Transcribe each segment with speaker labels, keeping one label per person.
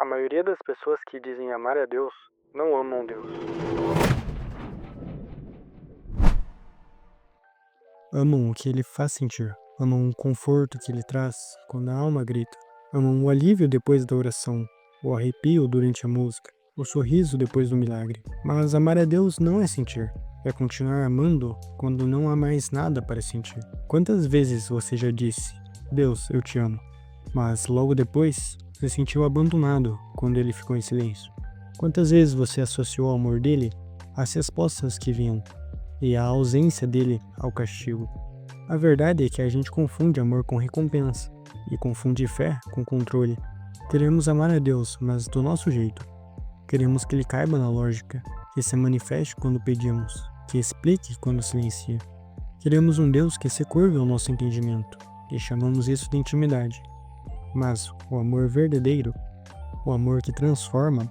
Speaker 1: A maioria das pessoas que dizem amar a Deus não amam Deus.
Speaker 2: Amam o que ele faz sentir, amam o conforto que ele traz quando a alma grita, amam o alívio depois da oração, o arrepio durante a música, o sorriso depois do milagre. Mas amar a Deus não é sentir, é continuar amando quando não há mais nada para sentir. Quantas vezes você já disse, Deus, eu te amo, mas logo depois se sentiu abandonado quando ele ficou em silêncio? Quantas vezes você associou o amor dele às respostas que vinham e a ausência dele ao castigo? A verdade é que a gente confunde amor com recompensa e confunde fé com controle. Queremos amar a Deus, mas do nosso jeito. Queremos que ele caiba na lógica, que se manifeste quando pedimos, que explique quando silencia. Queremos um Deus que se curve ao nosso entendimento, e chamamos isso de intimidade. Mas o amor verdadeiro, o amor que transforma,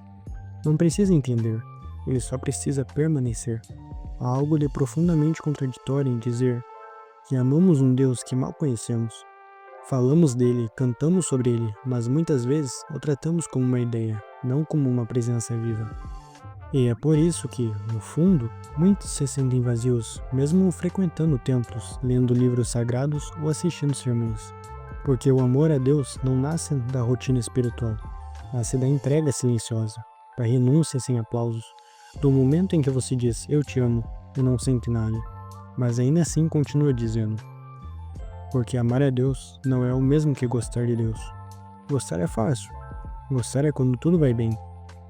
Speaker 2: não precisa entender, ele só precisa permanecer. Há algo de profundamente contraditório em dizer que amamos um Deus que mal conhecemos. Falamos dele, cantamos sobre ele, mas muitas vezes o tratamos como uma ideia, não como uma presença viva. E é por isso que, no fundo, muitos se sentem vazios, mesmo frequentando templos, lendo livros sagrados ou assistindo sermões. Porque o amor a Deus não nasce da rotina espiritual, nasce da entrega silenciosa, da renúncia sem aplausos, do momento em que você diz eu te amo e não sente nada, mas ainda assim continua dizendo. Porque amar a Deus não é o mesmo que gostar de Deus. Gostar é fácil. Gostar é quando tudo vai bem,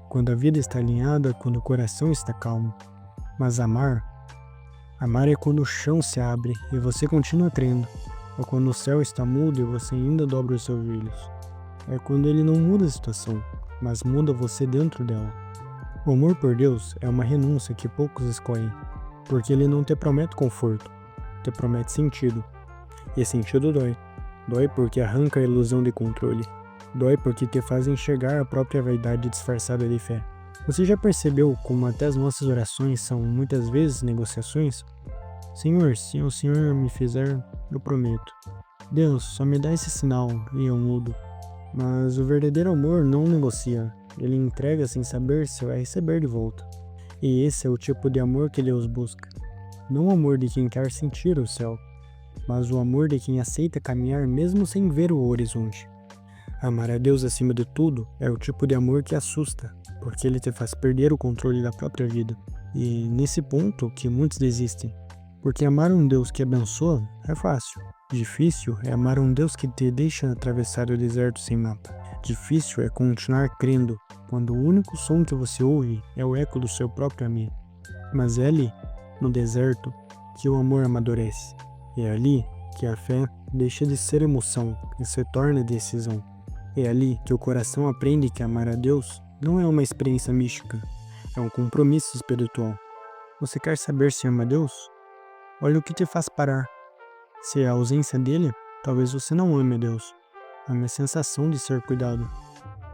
Speaker 2: quando a vida está alinhada, quando o coração está calmo. Mas amar é quando o chão se abre e você continua crendo, ou quando o céu está mudo e você ainda dobra os seus joelhos. É quando ele não muda a situação, mas muda você dentro dela. O amor por Deus é uma renúncia que poucos escolhem, porque ele não te promete conforto, te promete sentido. E sentido dói. Dói porque arranca a ilusão de controle. Dói porque te faz enxergar a própria vaidade disfarçada de fé. Você já percebeu como até as nossas orações são muitas vezes negociações? Senhor, se o Senhor me fizer, eu prometo. Deus, só me dá esse sinal e eu mudo. Mas o verdadeiro amor não negocia. Ele entrega sem saber se vai receber de volta. E esse é o tipo de amor que Deus busca. Não o amor de quem quer sentir o céu, mas o amor de quem aceita caminhar mesmo sem ver o horizonte. Amar a Deus acima de tudo é o tipo de amor que assusta, porque ele te faz perder o controle da própria vida. E nesse ponto que muitos desistem, porque amar um Deus que abençoa é fácil. Difícil é amar um Deus que te deixa atravessar o deserto sem mapa. Difícil é continuar crendo quando o único som que você ouve é o eco do seu próprio amém. Mas é ali, no deserto, que o amor amadurece. É ali que a fé deixa de ser emoção e se torna decisão. É ali que o coração aprende que amar a Deus não é uma experiência mística, é um compromisso espiritual. Você quer saber se ama a Deus? Olha o que te faz parar. Se é a ausência dele, talvez você não ame a Deus. Ame a sensação de ser cuidado.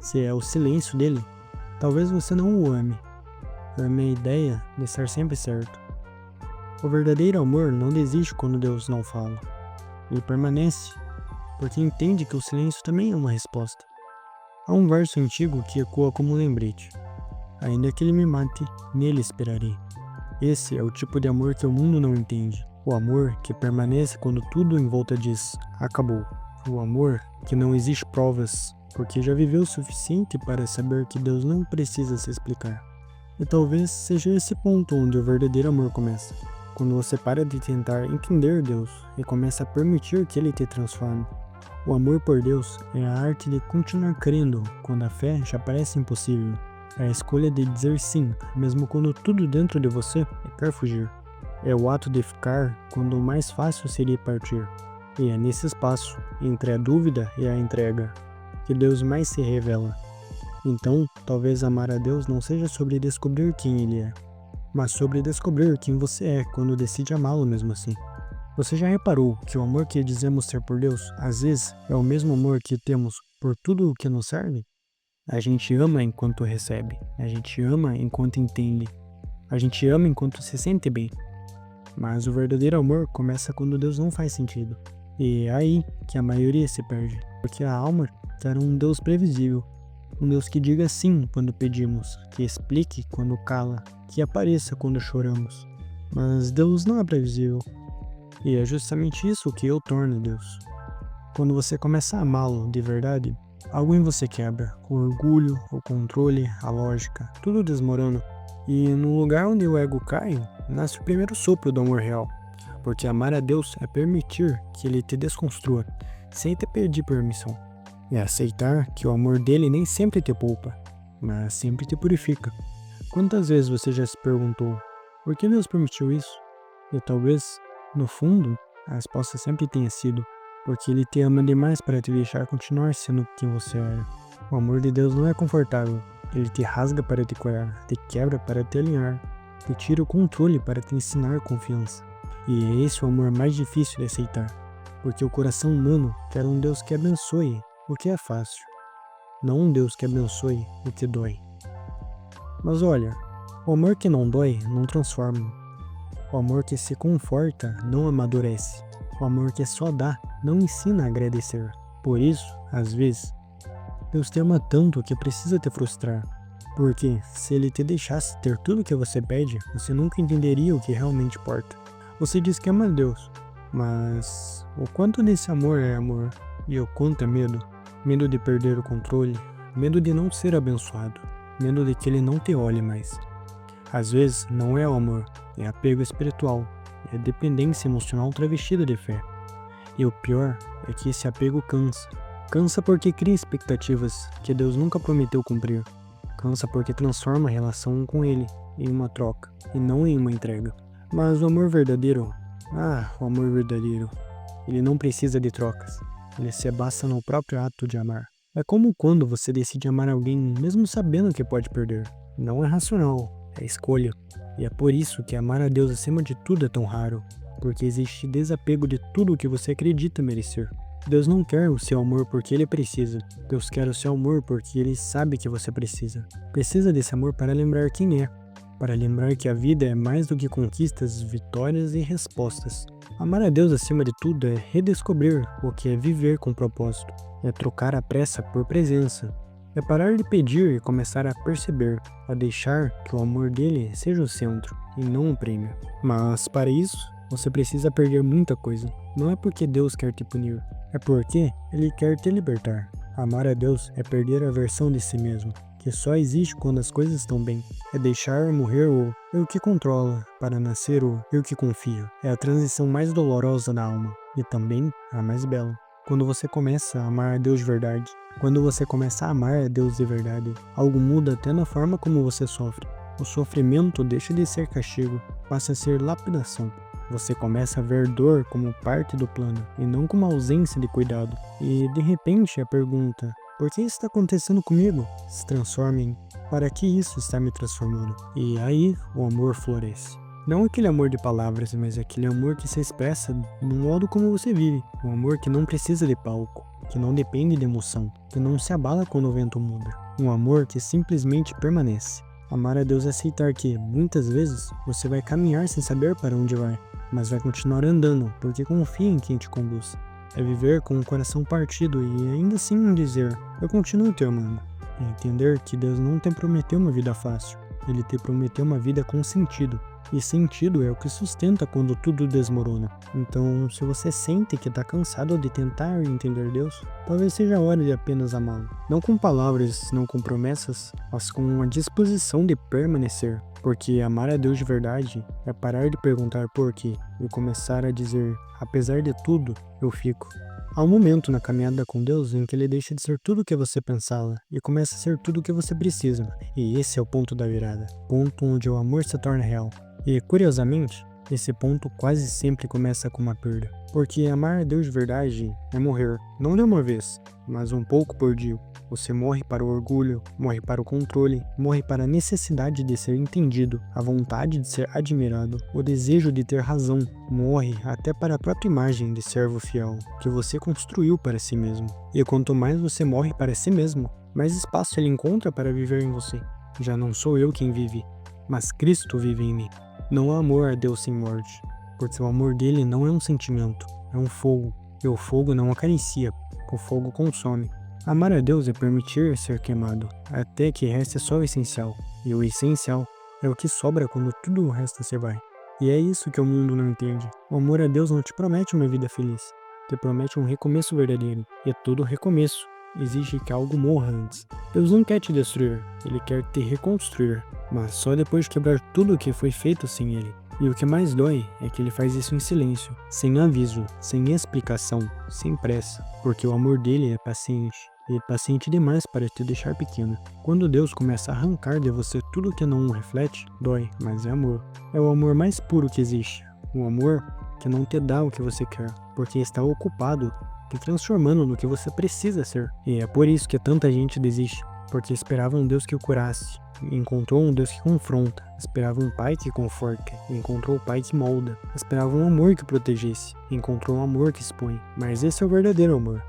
Speaker 2: Se é o silêncio dele, talvez você não o ame. Ame a ideia de estar sempre certo. O verdadeiro amor não desiste quando Deus não fala. Ele permanece, porque entende que o silêncio também é uma resposta. Há um verso antigo que ecoa como um lembrete. Ainda que ele me mate, nele esperarei. Esse é o tipo de amor que o mundo não entende. O amor que permanece quando tudo em volta diz, acabou. O amor que não exige provas, porque já viveu o suficiente para saber que Deus não precisa se explicar. E talvez seja esse ponto onde o verdadeiro amor começa. Quando você para de tentar entender Deus e começa a permitir que Ele te transforme. O amor por Deus é a arte de continuar crendo quando a fé já parece impossível. É a escolha de dizer sim, mesmo quando tudo dentro de você quer fugir. É o ato de ficar quando o mais fácil seria partir. E é nesse espaço, entre a dúvida e a entrega, que Deus mais se revela. Então, talvez amar a Deus não seja sobre descobrir quem Ele é, mas sobre descobrir quem você é quando decide amá-lo mesmo assim. Você já reparou que o amor que dizemos ter por Deus, às vezes, é o mesmo amor que temos por tudo o que nos serve? A gente ama enquanto recebe, a gente ama enquanto entende, a gente ama enquanto se sente bem. Mas o verdadeiro amor começa quando Deus não faz sentido. E é aí que a maioria se perde, porque a alma quer um Deus previsível, Um Deus que diga sim quando pedimos, que explique quando cala, que apareça quando choramos. Mas Deus não é previsível. E é justamente isso que o torna Deus. Quando você começa a amá-lo de verdade, algo em você quebra. O orgulho, o controle, a lógica, tudo desmorona. E no lugar onde o ego cai, nasce o primeiro sopro do amor real. Porque amar a Deus é permitir que Ele te desconstrua, sem te pedir permissão. É aceitar que o amor dele nem sempre te poupa, mas sempre te purifica. Quantas vezes você já se perguntou, por que Deus permitiu isso? E talvez, no fundo, a resposta sempre tenha sido, porque Ele te ama demais para te deixar continuar sendo quem você era. O amor de Deus não é confortável. Ele te rasga para te curar, te quebra para te alinhar, te tira o controle para te ensinar confiança. E é esse o amor mais difícil de aceitar, porque o coração humano quer um Deus que abençoe o que é fácil, não um Deus que abençoe o que dói. Mas olha, o amor que não dói não transforma. O amor que se conforta não amadurece. O amor que só dá não ensina a agradecer. Por isso, às vezes, Deus te ama tanto que precisa te frustrar. Porque se Ele te deixasse ter tudo o que você pede, você nunca entenderia o que realmente importa. Você diz que ama Deus, mas o quanto desse amor é amor e o quanto é medo? Medo de perder o controle, medo de não ser abençoado, medo de que Ele não te olhe mais. Às vezes não é o amor, é apego espiritual, é dependência emocional travestida de fé. E o pior é que esse apego cansa. Cansa porque cria expectativas que Deus nunca prometeu cumprir. Cansa porque transforma a relação com Ele em uma troca e não em uma entrega. Mas o amor verdadeiro, o amor verdadeiro, ele não precisa de trocas. Ele se basta no próprio ato de amar. É como quando você decide amar alguém mesmo sabendo que pode perder. Não é racional, é escolha. E é por isso que amar a Deus acima de tudo é tão raro. Porque existe desapego de tudo o que você acredita merecer. Deus não quer o seu amor porque Ele precisa. Deus quer o seu amor porque Ele sabe que você precisa. Precisa desse amor para lembrar quem é. Para lembrar que a vida é mais do que conquistas, vitórias e respostas. Amar a Deus acima de tudo é redescobrir o que é viver com propósito. É trocar a pressa por presença. É parar de pedir e começar a perceber, a deixar que o amor dele seja o centro e não o prêmio. Mas para isso, você precisa perder muita coisa. Não é porque Deus quer te punir, é porque Ele quer te libertar. Amar a Deus é perder a versão de si mesmo, que só existe quando as coisas estão bem. É deixar morrer o eu que controla para nascer o eu que confia. É a transição mais dolorosa da alma e também a mais bela. Quando você começa a amar a Deus de verdade, quando você começa a amar a Deus de verdade, algo muda até na forma como você sofre. O sofrimento deixa de ser castigo, passa a ser lapidação. Você começa a ver dor como parte do plano e não como ausência de cuidado. E de repente a pergunta, por que isso está acontecendo comigo? Se transforma em, para que isso está me transformando? E aí o amor floresce. Não aquele amor de palavras, mas aquele amor que se expressa no modo como você vive. Um amor que não precisa de palco, que não depende de emoção, que não se abala quando o vento muda. Um amor que simplesmente permanece. Amar a Deus é aceitar que, muitas vezes, você vai caminhar sem saber para onde vai, mas vai continuar andando, porque confia em quem te conduz. É viver com o coração partido e ainda assim dizer, eu continuo te amando. É entender que Deus não te prometeu uma vida fácil, Ele te prometeu uma vida com sentido. E sentido é o que sustenta quando tudo desmorona. Então, se você sente que está cansado de tentar entender Deus, talvez seja a hora de apenas amá-lo. Não com palavras, não com promessas, mas com a disposição de permanecer. Porque amar a Deus de verdade é parar de perguntar por quê e começar a dizer, apesar de tudo, eu fico. Há um momento na caminhada com Deus em que Ele deixa de ser tudo o que você pensava e começa a ser tudo o que você precisa. E esse é o ponto da virada. Ponto onde o amor se torna real. E, curiosamente, esse ponto quase sempre começa com uma perda. Porque amar a Deus de verdade é morrer, não de uma vez, mas um pouco por dia. Você morre para o orgulho, morre para o controle, morre para a necessidade de ser entendido, a vontade de ser admirado, o desejo de ter razão, morre até para a própria imagem de servo fiel que você construiu para si mesmo. E quanto mais você morre para si mesmo, mais espaço ele encontra para viver em você. Já não sou eu quem vive, mas Cristo vive em mim. Não há amor a Deus sem morte, porque o amor dele não é um sentimento, é um fogo, e o fogo não acaricia, o fogo consome. Amar a Deus é permitir ser queimado, até que reste só o essencial. E o essencial é o que sobra quando tudo o resto se vai. E é isso que o mundo não entende. O amor a Deus não te promete uma vida feliz. Te promete um recomeço verdadeiro. E todo recomeço exige que algo morra antes. Deus não quer te destruir, Ele quer te reconstruir. Mas só depois de quebrar tudo o que foi feito sem Ele. E o que mais dói é que Ele faz isso em silêncio, sem aviso, sem explicação, sem pressa. Porque o amor dele é paciente. E paciente demais para te deixar pequeno. Quando Deus começa a arrancar de você tudo que não o reflete, dói, mas é amor. É o amor mais puro que existe. O amor que não te dá o que você quer, porque está ocupado te transformando no que você precisa ser. E é por isso que tanta gente desiste, porque esperava um Deus que o curasse. Encontrou um Deus que confronta, esperava um pai que conforta, encontrou o pai que molda, esperava um amor que protegesse, encontrou um amor que expõe. Mas esse é o verdadeiro amor.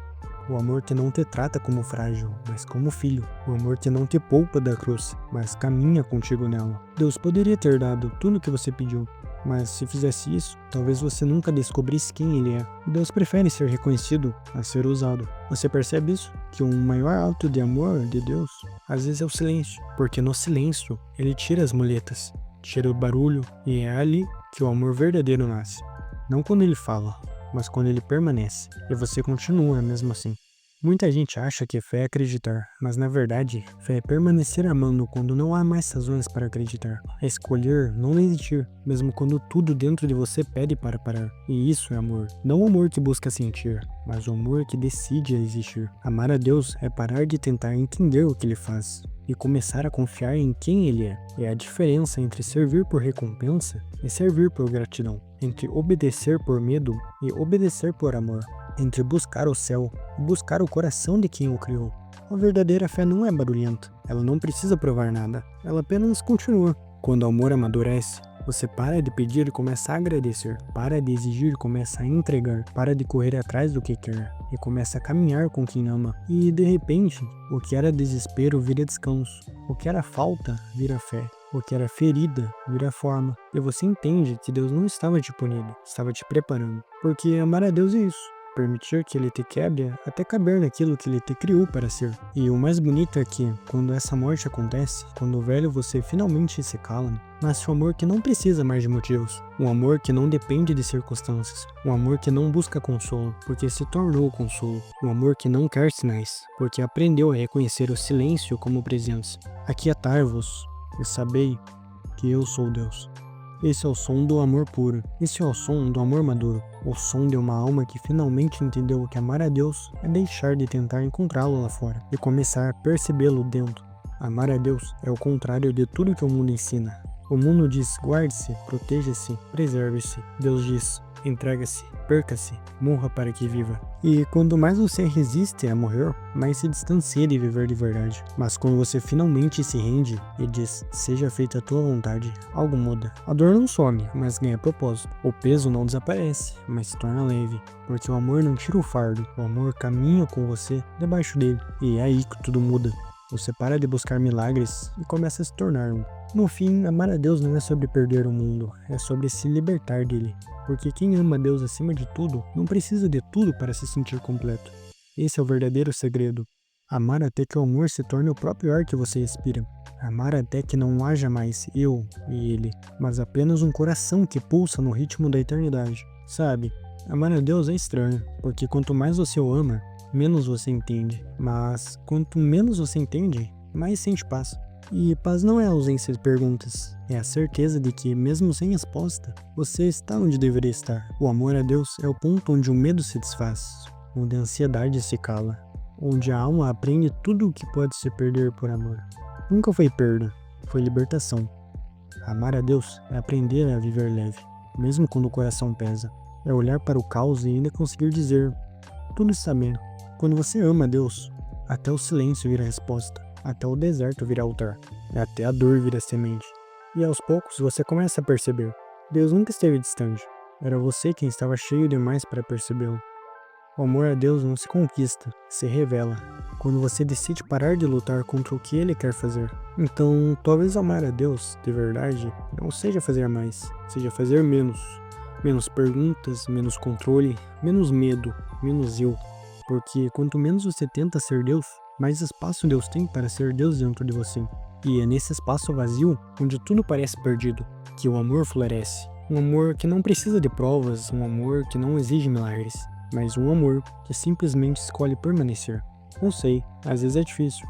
Speaker 2: O amor que não te trata como frágil, mas como filho. O amor que não te poupa da cruz, mas caminha contigo nela. Deus poderia ter dado tudo o que você pediu, mas se fizesse isso, talvez você nunca descobrisse quem Ele é. Deus prefere ser reconhecido a ser usado. Você percebe isso? Que o maior ato de amor de Deus, às vezes é o silêncio. Porque no silêncio, Ele tira as muletas, tira o barulho, e é ali que o amor verdadeiro nasce. Não quando Ele fala, mas quando Ele permanece, e você continua mesmo assim. Muita gente acha que fé é acreditar, mas na verdade, fé é permanecer amando quando não há mais razões para acreditar. É escolher não desistir, mesmo quando tudo dentro de você pede para parar. E isso é amor. Não o amor que busca sentir, mas o amor que decide existir. Amar a Deus é parar de tentar entender o que Ele faz e começar a confiar em quem Ele é. É a diferença entre servir por recompensa e servir por gratidão. Entre obedecer por medo e obedecer por amor. Entre buscar o céu e buscar o coração de quem o criou. A verdadeira fé não é barulhenta, ela não precisa provar nada, ela apenas continua. Quando o amor amadurece, você para de pedir e começa a agradecer, para de exigir e começa a entregar, para de correr atrás do que quer e começa a caminhar com quem ama. E de repente, o que era desespero vira descanso, o que era falta vira fé. O que era ferida vira forma. E você entende que Deus não estava te punindo, estava te preparando. Porque amar a Deus é isso. Permitir que Ele te quebre até caber naquilo que Ele te criou para ser. E o mais bonito é que, quando essa morte acontece, quando o velho você finalmente se cala, nasce um amor que não precisa mais de motivos. Um amor que não depende de circunstâncias. Um amor que não busca consolo, porque se tornou consolo. Um amor que não quer sinais, porque aprendeu a reconhecer o silêncio como presença. Aquietai-vos e sabei que eu sou Deus. Esse é o som do amor puro. Esse é o som do amor maduro. O som de uma alma que finalmente entendeu que amar a Deus é deixar de tentar encontrá-lo lá fora e começar a percebê-lo dentro. Amar a Deus é o contrário de tudo que o mundo ensina. O mundo diz guarde-se, proteja-se, preserve-se. Deus diz entrega-se, perca-se, morra para que viva. E quando mais você resiste a morrer, mais se distancia de viver de verdade. Mas quando você finalmente se rende e diz, seja feita a tua vontade, algo muda. A dor não some, mas ganha propósito. O peso não desaparece, mas se torna leve. Porque o amor não tira o fardo, o amor caminha com você debaixo dele. E é aí que tudo muda. Você para de buscar milagres e começa a se tornar um. No fim, amar a Deus não é sobre perder o mundo, é sobre se libertar dele. Porque quem ama Deus acima de tudo, não precisa de tudo para se sentir completo. Esse é o verdadeiro segredo. Amar até que o amor se torne o próprio ar que você respira. Amar até que não haja mais eu e ele, mas apenas um coração que pulsa no ritmo da eternidade. Sabe, amar a Deus é estranho, porque quanto mais você o ama, menos você entende. Mas quanto menos você entende, mais sente paz. E paz não é a ausência de perguntas, é a certeza de que, mesmo sem resposta, você está onde deveria estar. O amor a Deus é o ponto onde o medo se desfaz, onde a ansiedade se cala, onde a alma aprende tudo o que pode se perder por amor. Nunca foi perda, foi libertação. Amar a Deus é aprender a viver leve, mesmo quando o coração pesa. É olhar para o caos e ainda conseguir dizer, tudo está bem. Quando você ama a Deus, até o silêncio vira resposta. Até o deserto vira altar, até a dor vira semente. E aos poucos você começa a perceber, Deus nunca esteve distante, era você quem estava cheio demais para percebê-lo. O amor a Deus não se conquista, se revela, quando você decide parar de lutar contra o que Ele quer fazer. Então, talvez amar a Deus, de verdade, não seja fazer mais, seja fazer menos. Menos perguntas, menos controle, menos medo, menos eu. porque quanto menos você tenta ser Deus, mais espaço Deus tem para ser Deus dentro de você. E é nesse espaço vazio, onde tudo parece perdido, que o amor floresce. Um amor que não precisa de provas, um amor que não exige milagres, mas um amor que simplesmente escolhe permanecer. Eu sei, às vezes é difícil.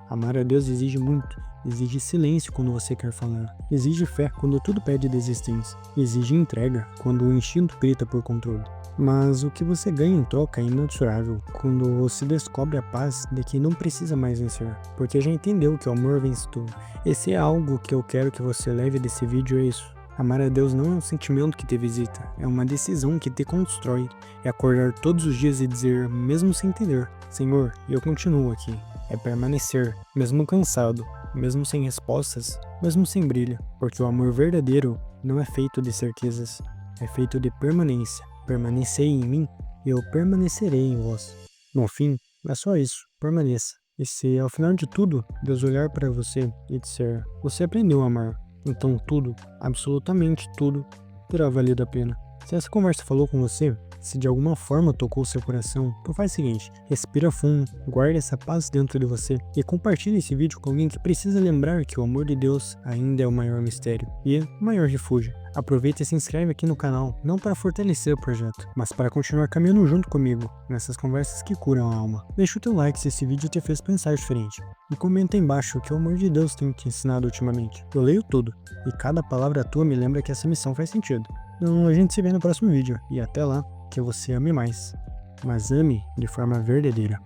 Speaker 2: Amar a Deus exige muito, exige silêncio quando você quer falar, exige fé quando tudo pede desistência, exige entrega quando o instinto grita por controle. Mas o que você ganha em troca é imensurável quando você descobre a paz de que não precisa mais vencer, porque já entendeu que o amor vence tudo. Esse é algo que eu quero que você leve desse vídeo, é isso. Amar a Deus não é um sentimento que te visita, é uma decisão que te constrói. É acordar todos os dias e dizer, mesmo sem entender, Senhor, eu continuo aqui. É permanecer, mesmo cansado, mesmo sem respostas, mesmo sem brilho, porque o amor verdadeiro não é feito de certezas, é feito de permanência. Permanecei em mim, e eu permanecerei em vós. No fim, é só isso, permaneça. E se ao final de tudo, Deus olhar para você e disser, você aprendeu a amar, então tudo, absolutamente tudo, terá valido a pena. Se essa conversa falou com você, se de alguma forma tocou seu coração, então faz o seguinte, respira fundo, guarde essa paz dentro de você e compartilhe esse vídeo com alguém que precisa lembrar que o amor de Deus ainda é o maior mistério e o maior refúgio. Aproveita e se inscreve aqui no canal, não para fortalecer o projeto, mas para continuar caminhando junto comigo, nessas conversas que curam a alma. Deixa o teu like se esse vídeo te fez pensar diferente, e comenta aí embaixo o que o amor de Deus tem te ensinado ultimamente. Eu leio tudo, e cada palavra tua me lembra que essa missão faz sentido. Então a gente se vê no próximo vídeo, e até lá, que você ame mais, mas ame de forma verdadeira.